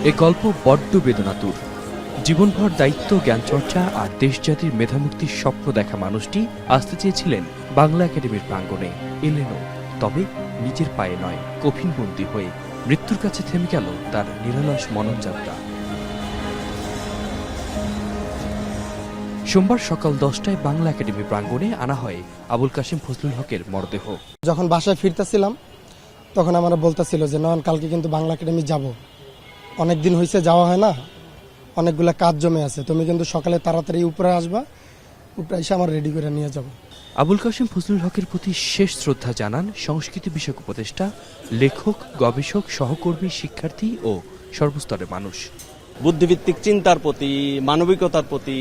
এ গল্প বড্ড বেদনাতুর। জীবনভর দায়িত্ব, জ্ঞান চর্চা আর দেশ জাতির মেধামুক্তির স্বপ্ন দেখা মানুষটি আসতে চেয়েছিলেন বাংলা একাডেমির প্রাঙ্গণে। এলেনও, তবে নিজের পায়ে নয়, কফিনবন্দী হয়ে মৃত্যুর কাছে থেমে গেল তার নিরলস মননযাত্রা। সোমবার সকাল 10টায় বাংলা একাডেমি প্রাঙ্গণে আনা হয় আবুল কাশেম ফজলুল হকের মরদেহ। যখন বাসায় ফিরতেছিলাম তখন আমরা বলতেছিল যে নয়ন, কালকে কিন্তু বাংলা একাডেমি যাব, অনেকদিন হয়েছে যাওয়া হয় না, অনেকগুলা কাজ জমে আছে, তুমি কিন্তু সকালে তাড়াতাড়ি উপরে আসবা, উপরে এসে আমার রেডি করে নিয়ে যাব। আবুল কাশেম ফজলুল হকের প্রতি শেষ শ্রদ্ধা জানান সংস্কৃতি বিষয়ক উপদেষ্টা, লেখক, গবেষক, সহকর্মী, শিক্ষার্থী ও সর্বস্তরের মানুষ। বুদ্ধিভিত্তিক চিন্তার প্রতি, মানবিকতার প্রতি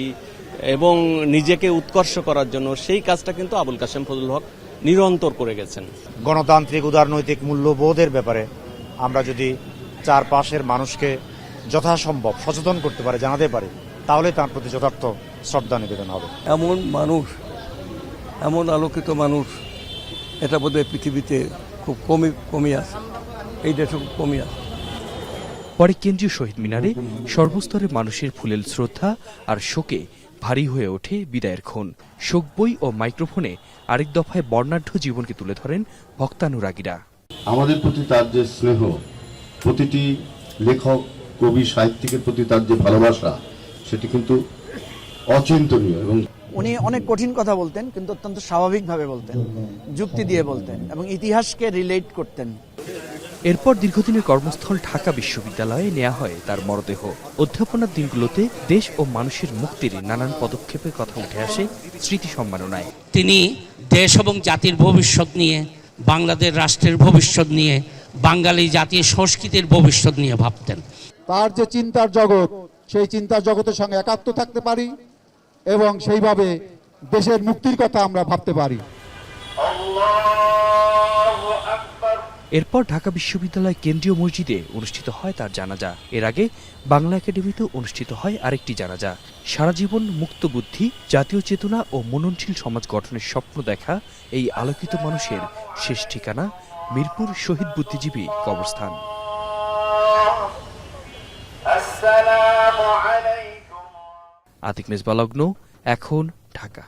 এবং নিজেকে উৎকর্ষ করার জন্য সেই কাজটা কিন্তু আবুল কাশেম ফজলুল হক নিরন্তর করে গেছেন। গণতান্ত্রিক উদারনৈতিক মূল্যবোধের ব্যাপারে আমরা যদি চারপাশের মানুষকে যথাসম্ভব সচেতন করতে পারি, জানাতে পারি, তাহলে তার প্রতি যথার্থ শ্রদ্ধা নিবেদন হবে। এমন মানুষ, এমন আলোকিত মানুষ, এটা বোধহয় পৃথিবীতে খুব কমই আছে, এই দেশে খুব কমই আছে। পরে কেন্দ্রীয় শহীদ মিনারে সর্বস্তরের মানুষের ফুলেল শ্রদ্ধা আর শোকে ভারী হয়ে ওঠে বিদায়ের ক্ষণ। শোক বই ও মাইক্রোফোনে আরেক দফায় বর্ণাঢ্য জীবনকে তুলে ধরেন ভক্তানুরাগীরা। আমাদের প্রতি তার যে স্নেহ, প্রতিটি লেখক, কবি, সাহিত্যিকের প্রতি তার যে ভালোবাসা, সেটি কিন্তু অচিন্তনীয়। এবং উনি অনেক কঠিন কথা বলতেন, কিন্তু অত্যন্ত স্বাভাবিকভাবে বলতেন, যুক্তি দিয়ে বলতেন এবং ইতিহাসকে রিলেট করতেন। এরপর দীর্ঘদিনের কর্মস্থল ঢাকা বিশ্ববিদ্যালয়ে নেওয়া হয় তার মরদেহ। অধ্যাপনার দিনগুলোতে দেশ ও মানুষের মুক্তির নানান পদক্ষেপের কথা উঠে আসে স্মৃতি সম্মাননায়। তিনি দেশ এবং জাতির ভবিষ্যৎ নিয়ে, বাংলাদেশ রাষ্ট্রের ভবিষ্যৎ নিয়ে, বাঙালি জাতীয় সংস্কৃতির ভবিষ্যৎ নিয়ে ভাবতেন। তার যে চিন্তার জগৎ, সেই চিন্তার জগতের সঙ্গে একাত্ম থাকতে পারি এবং সেইভাবে দেশের মুক্তির কথা আমরা ভাবতে পারি। এরপর ঢাকা বিশ্ববিদ্যালয় কেন্দ্রীয় মসজিদে অনুষ্ঠিত হয় তার জানাজা। এর আগে বাংলা একাডেমিতেও অনুষ্ঠিত হয় আরেকটি জানাজা। সারা জীবন মুক্ত বুদ্ধি, জাতীয় চেতনা ও মননশীল সমাজ গঠনের স্বপ্ন দেখা এই আলোকিত মানুষের শেষ ঠিকানা মিরপুর শহীদ বুদ্ধিজীবী কবরস্থান। আতিক মেজবা লগ্ন, এখন, ঢাকা।